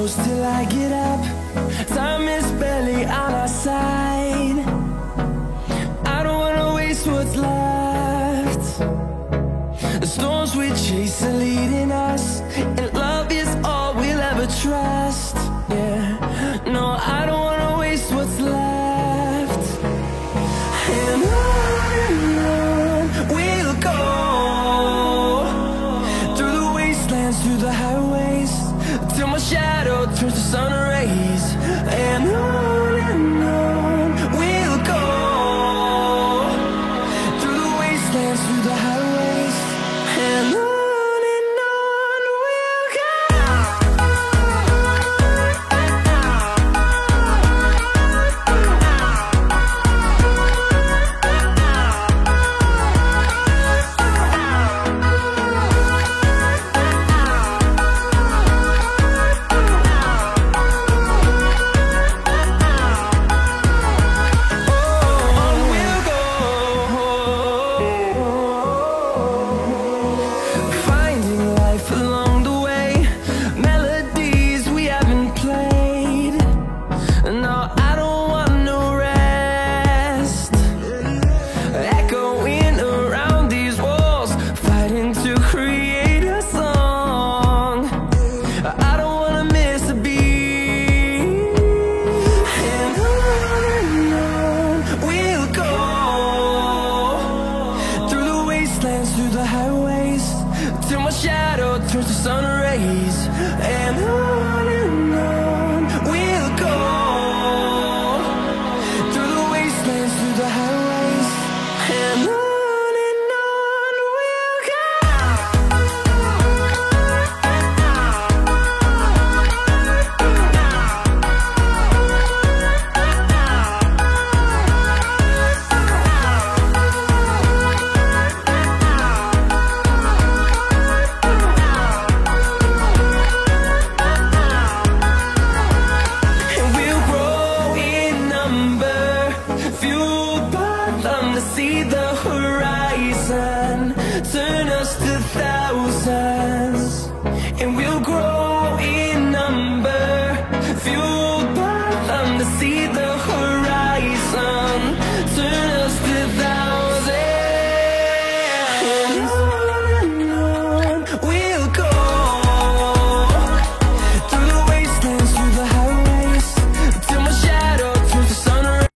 close till I get up. Time is barely on our side. I don't wanna waste what's left. The storms we chase are leading us, and love is all we'll ever trust. Yeah, no, I don't wanna waste what's left. And on we'll go, through the wastelands, through the highways, till my shadow turns to sun rays. And on we'll go, through the wastelands, through the highways, and on we'll go. Through the highways, till my shadow turns to sun rays. And on we'll go, through the wastelands, through the highways, and on we'll go. See the